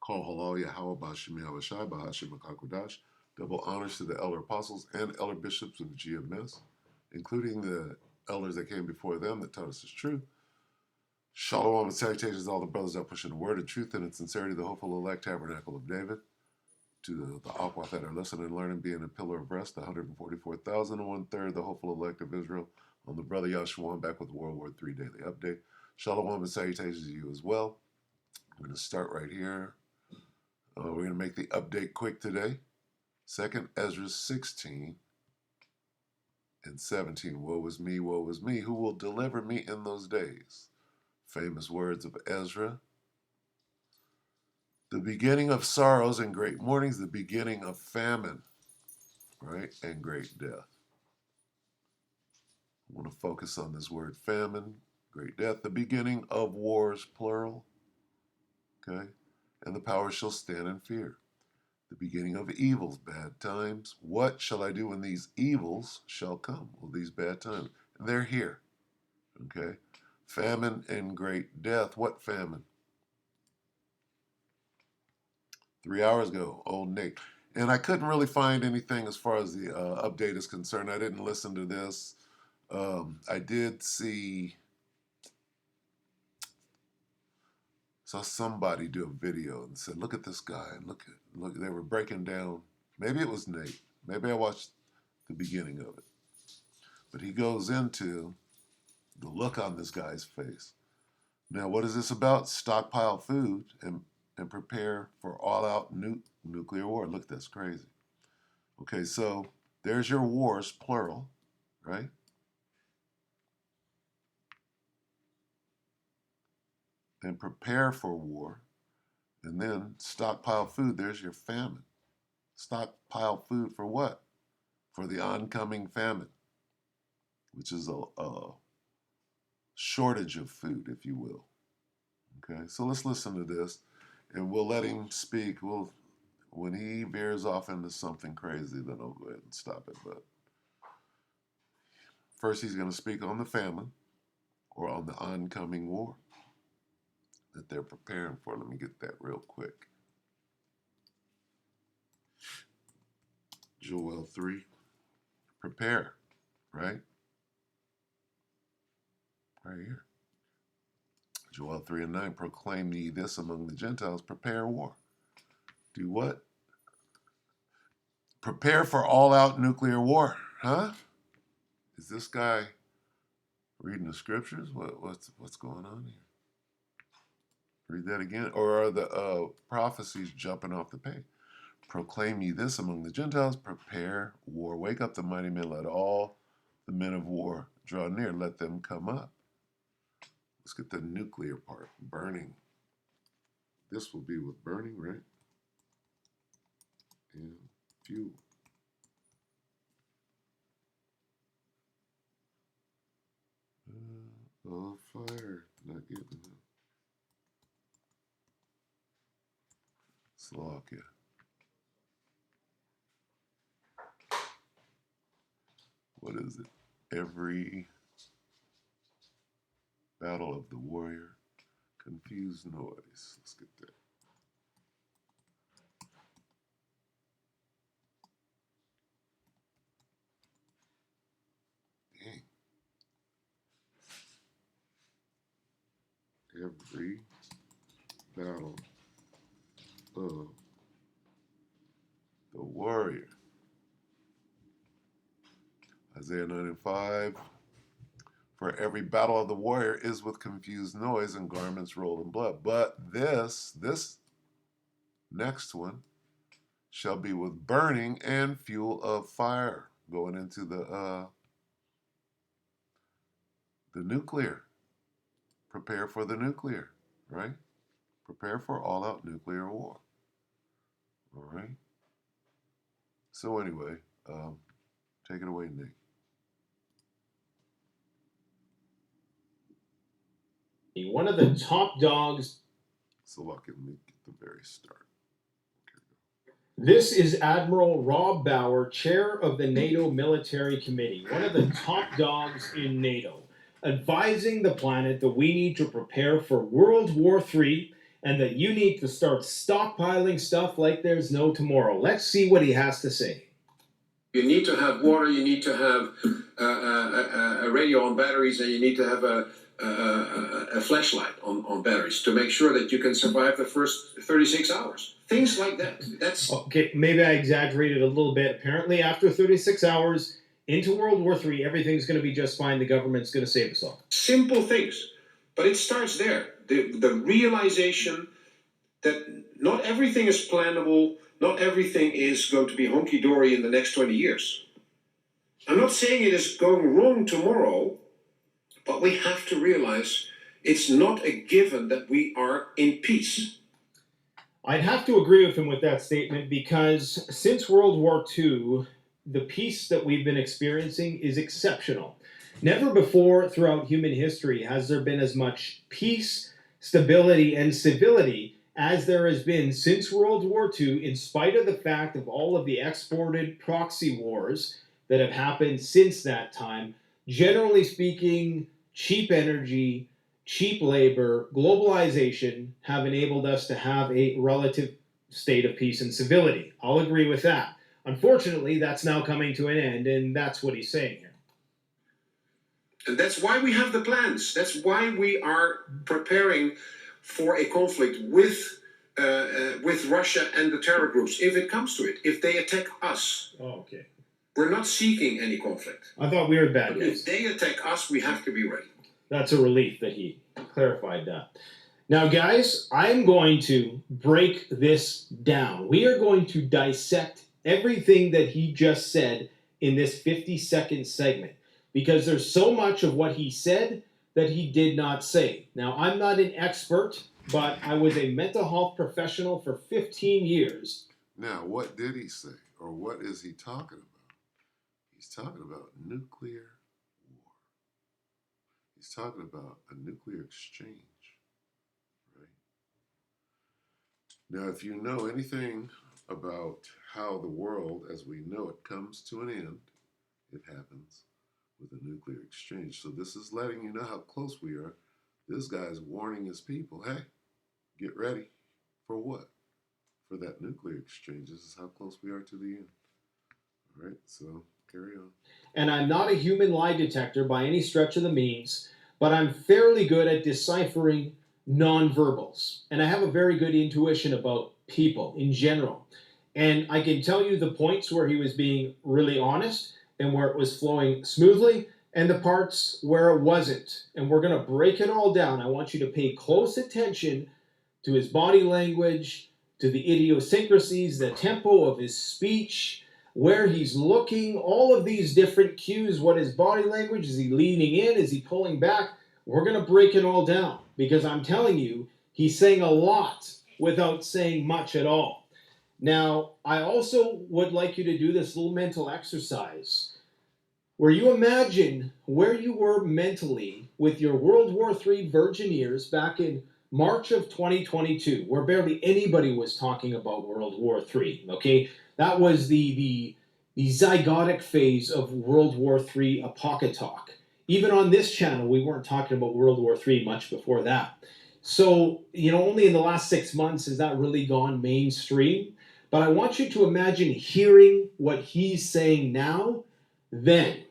Call halal Yahweh Bashim Yahweh Shai Bahashim Akakodash. Double honors to the elder apostles and elder bishops of the GMS, including the elders that came before them that taught us the truth. Shalom and salutations to all the brothers that push in the word and truth and in sincerity, the hopeful elect tabernacle of David. To the Aqua that are listening and learning, being a pillar of rest, the 144,000 and 1/3, the hopeful elect of Israel. On the brother Yahshua, back with the WW3 Daily Update. Shalom and salutations to you as well. I'm going to start right here. We're going to make the update quick today. 2nd Ezra 16 and 17. Woe is me, who will deliver me in those days? Famous words of Ezra. The beginning of sorrows and great mournings, the beginning of famine, right, and great death. I want to focus on this word famine, great death, the beginning of wars, plural, okay, and the powers shall stand in fear. The beginning of evils, bad times. What shall I do when these evils shall come? Well, these bad times, they're here, okay. Famine and great death. What famine? 3 hours ago, old Nate. And I couldn't really find anything as far as the update is concerned. I didn't listen to this. I did saw somebody do a video and said, look at this guy. And look, they were breaking down. Maybe it was Nate. Maybe I watched the beginning of it. But he goes into the look on this guy's face. Now, what is this about? Stockpile food and prepare for all-out nuclear war. Look, that's crazy. Okay, so there's your wars, plural, right? And prepare for war. And then stockpile food, there's your famine. Stockpile food for what? For the oncoming famine, which is a shortage of food, if you will. Okay, so let's listen to this. And we'll let him speak. When he veers off into something crazy, then I'll go ahead and stop it. But first, he's going to speak on the famine or on the oncoming war that they're preparing for. Let me get that real quick. Joel 3, prepare, right? Right here. Joel 3 and 9, proclaim ye this among the Gentiles, prepare war. Do what? Prepare for all-out nuclear war. Huh? Is this guy reading the scriptures? What's going on here? Read that again. Or are the prophecies jumping off the page? Proclaim ye this among the Gentiles, prepare war. Wake up the mighty men, let all the men of war draw near, let them come up. Let's get the nuclear part, burning. This will be with burning, right? And fuel. Oh, fire, not getting it. Slovakia. What is it? Every battle of the warrior, confused noise. Let's get that. Dang. Every battle of the warrior. Isaiah 9 and 5. For every battle of the warrior is with confused noise and garments rolled in blood. But this next one shall be with burning and fuel of fire. Going into the nuclear. Prepare for the nuclear, right? Prepare for all-out nuclear war. All right? So anyway, take it away, Nick. One of the top dogs. So let me get the very start. This is Admiral Rob Bauer, chair of the NATO Military Committee, one of the top dogs in NATO, advising the planet that we need to prepare for World War III and that you need to start stockpiling stuff like there's no tomorrow. Let's see what he has to say. You need to have water, you need to have a radio on batteries, and you need to have a flashlight on batteries to make sure that you can survive the first 36 hours. Things like that. That's okay. Maybe I exaggerated a little bit. Apparently, after 36 hours into World War III, everything's going to be just fine. The government's going to save us all. simple things. But it starts there. The realization that not everything is plannable, not everything is going to be honky dory in the next 20 years. I'm not saying it is going wrong tomorrow, but we have to realize it's not a given that we are in peace. I'd have to agree with him with that statement because since World War II, the peace that we've been experiencing is exceptional. Never before throughout human history has there been as much peace, stability, and civility as there has been since World War II, in spite of the fact of all of the exported proxy wars that have happened since that time. Generally speaking, cheap energy, cheap labor, globalization have enabled us to have a relative state of peace and civility. I'll agree with that. Unfortunately, that's now coming to an end, and that's what he's saying here. And that's why we have the plans. That's why we are preparing for a conflict with Russia and the terror groups, if it comes to it, if they attack us. Oh, okay. We're not seeking any conflict. I thought we were bad But guys. if they attack us, we have to be ready. That's a relief that he clarified that. Now, guys, I'm going to break this down. We are going to dissect everything that he just said in this 50-second segment because there's so much of what he said that he did not say. Now, I'm not an expert, but I was a mental health professional for 15 years. Now, what did he say, or what is he talking about? He's talking about nuclear war. He's talking about a nuclear exchange, right? Now, if you know anything about how the world as we know it comes to an end, it happens with a nuclear exchange. So this is letting you know how close we are. This guy's warning his people, hey, get ready. For what? For that nuclear exchange. This is how close we are to the end. All right, so carry on. And I'm not a human lie detector by any stretch of the means, but I'm fairly good at deciphering nonverbals. And I have a very good intuition about people in general. And I can tell you the points where he was being really honest and where it was flowing smoothly, and the parts where it wasn't. And we're going to break it all down. I want you to pay close attention to his body language, to the idiosyncrasies, the tempo of his speech, where he's looking, all of these different cues. What his body language, is he leaning in, is he pulling back? We're going to break it all down because I'm telling you, he's saying a lot without saying much at all. Now, I also would like you to do this little mental exercise where you imagine where you were mentally with your World War III virgin years back in March of 2022, where barely anybody was talking about World War III, okay? That was the zygotic phase of World War III apoca talk. Even on this channel, we weren't talking about World War III much before that. So, only in the last 6 months has that really gone mainstream. But I want you to imagine hearing what he's saying now, then.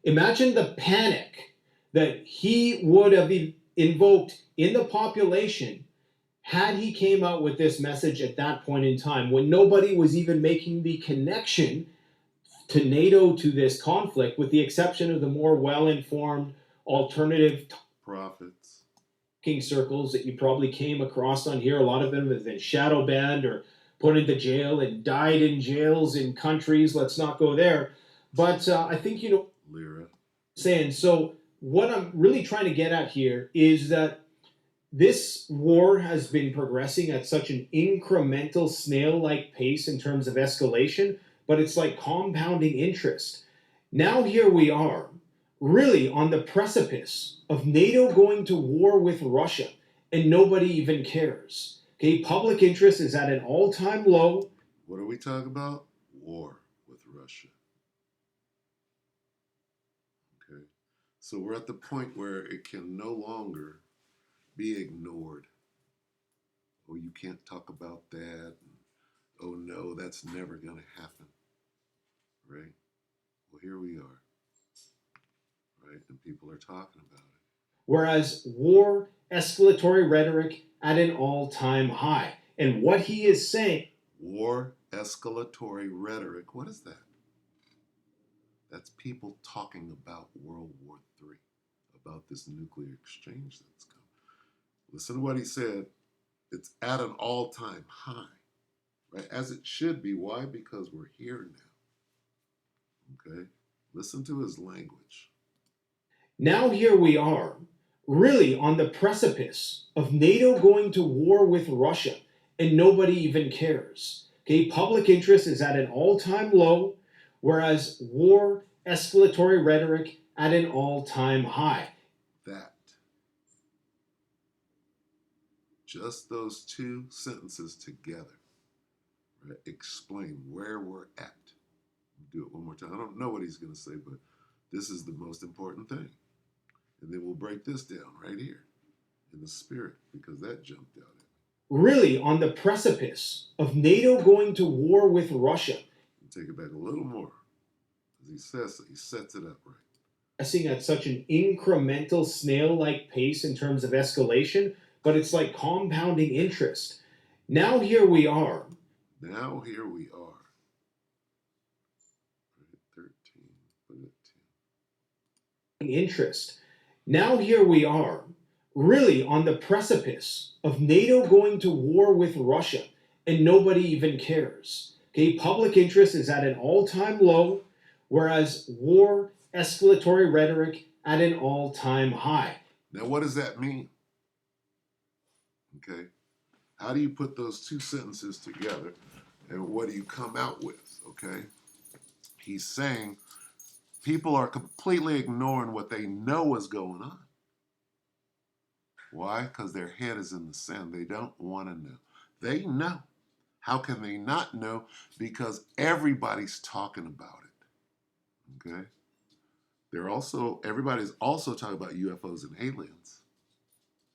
Imagine the panic that he would have invoked in the population had he came out with this message at that point in time when nobody was even making the connection to NATO, to this conflict, with the exception of the more well-informed alternative prophets circles that you probably came across on here. A lot of them have been shadow banned or put into jail and died in jails in countries. Let's not go there. But I think, Lyra. saying, so what I'm really trying to get at here is that this war has been progressing at such an incremental snail-like pace in terms of escalation, but it's like compounding interest. Now here we are, really on the precipice of NATO going to war with Russia, and nobody even cares. Okay, public interest is at an all-time low. What are we talking about? War with Russia. Okay, so we're at the point where it can no longer be ignored. oh, you can't talk about that. And, oh, no, that's never going to happen. Right? Well, here we are. Right? And people are talking about it. Whereas war escalatory rhetoric at an all-time high. And what he is saying, war escalatory rhetoric, what is that? That's people talking about World War III, about this nuclear exchange that's coming. Listen to what he said. It's at an all-time high, right? As it should be. Why? Because we're here now. Okay? Listen to his language. now here we are, really on the precipice of NATO going to war with Russia, and nobody even cares. Okay, public interest is at an all-time low, whereas war escalatory rhetoric at an all-time high. That. Just those two sentences together, right, explain where we're at. Do it one more time. I don't know what he's going to say, but this is the most important thing. And then we'll break this down right here in the spirit, because that jumped out at me. Really on the precipice of NATO going to war with Russia. Take it back a little more. As he says, he sets it up right. Progressing at such an incremental snail-like pace in terms of escalation, but it's like compounding interest. Now here we are. Now here we are. 13, put it at 10. Interest. Now here we are, really on the precipice of NATO going to war with Russia, and nobody even cares. Okay, public interest is at an all-time low, whereas war escalatory rhetoric at an all-time high. Now, what does that mean? Okay, how do you put those two sentences together, and what do you come out with? Okay, he's saying people are completely ignoring what they know is going on. Why? Because their head is in the sand. They don't want to know. They know. How can they not know? Because everybody's talking about it. Okay? Everybody's also talking about UFOs and aliens.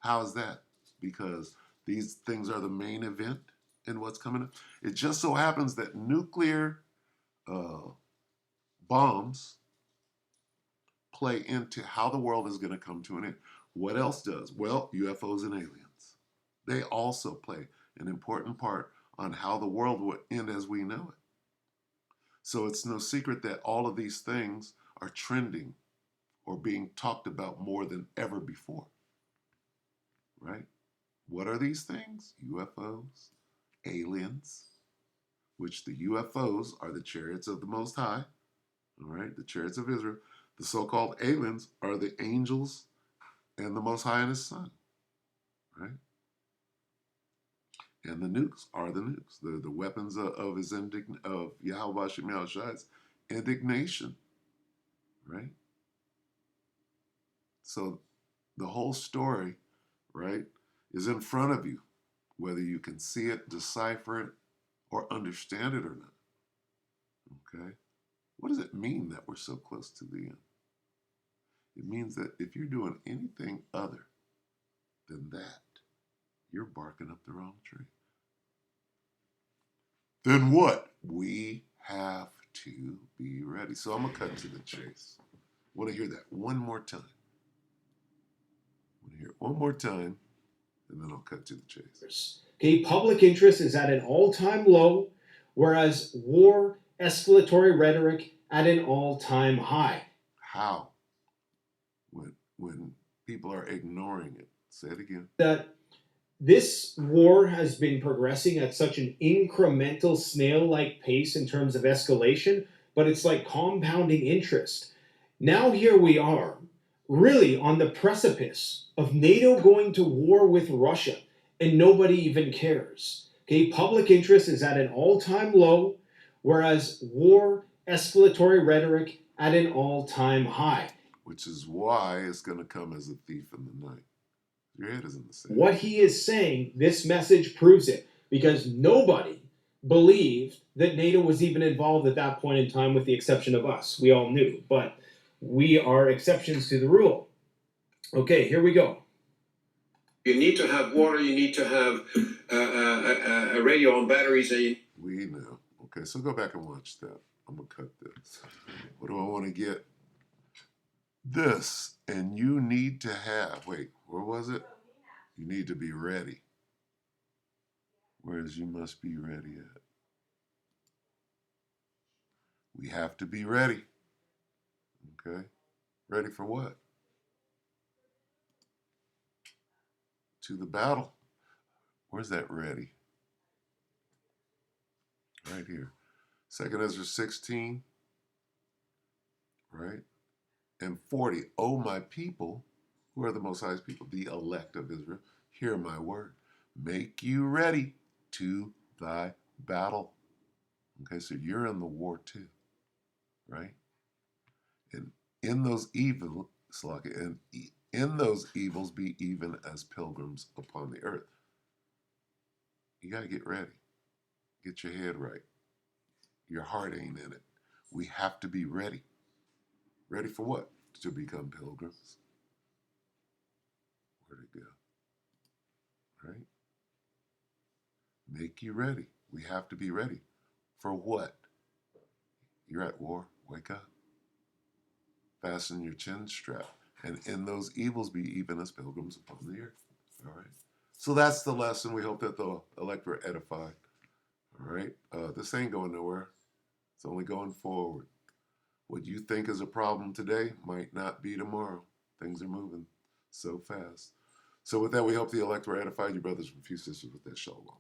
How is that? Because these things are the main event in what's coming up. It just so happens that nuclear bombs play into how the world is going to come to an end. What else does? Well, UFOs and aliens. They also play an important part on how the world will end as we know it. So it's no secret that all of these things are trending or being talked about more than ever before. Right? What are these things? UFOs, aliens, which the UFOs are the chariots of the Most High, all right, the chariots of Israel. The so-called aliens are the angels and the Most High and His Son, right? And the nukes are the nukes, the weapons of Yahweh Shem Yahushai's indignation, right? So the whole story, right, is in front of you, whether you can see it, decipher it, or understand it or not. Okay? What does it mean that we're so close to the end? It means that if you're doing anything other than that, you're barking up the wrong tree. Then what? We have to be ready. So I'm going to cut to the chase. I want to hear that one more time. I want to hear it one more time, and then I'll cut to the chase. Okay, public interest is at an all-time low, whereas war escalatory rhetoric at an all-time high. How? When people are ignoring it. Say it again. That this war has been progressing at such an incremental snail-like pace in terms of escalation, but it's like compounding interest. Now here we are, really on the precipice of NATO going to war with Russia, and nobody even cares. Okay, public interest is at an all-time low, whereas war escalatory rhetoric at an all-time high. Which is why it's going to come as a thief in the night. Your head is in the sand. What he is saying, this message proves it, because nobody believed that NATO was even involved at that point in time, with the exception of us. We all knew, but we are exceptions to the rule. Okay, here we go. You need to have water. You need to have a radio on batteries. We know. Okay, so go back and watch that. I'm going to cut this. What do I want to get? This. And you need to have. Wait, where was it? You need to be ready. Whereas you must be ready at. We have to be ready. Okay? Ready for what? To the battle. Where's that ready? Right here. 2 Ezra 16, right? And 40. Oh, my people, who are the Most High's people, the elect of Israel, hear my word. Make you ready to thy battle. Okay, so you're in the war too, right? And in those evils, and in those evils be even as pilgrims upon the earth. You got to get ready. Get your head right. Your heart ain't in it. We have to be ready. Ready for what? To become pilgrims. Where'd it go? Right? Make you ready. We have to be ready. For what? You're at war. Wake up. Fasten your chin strap. And in those evils be even as pilgrims upon the earth. All right. So that's the lesson. We hope that the elect were edified. All right. This ain't going nowhere. It's only going forward. What you think is a problem today might not be tomorrow. Things are moving so fast. So with that, we hope the elect were edified. Your brothers and few sisters with that shalom.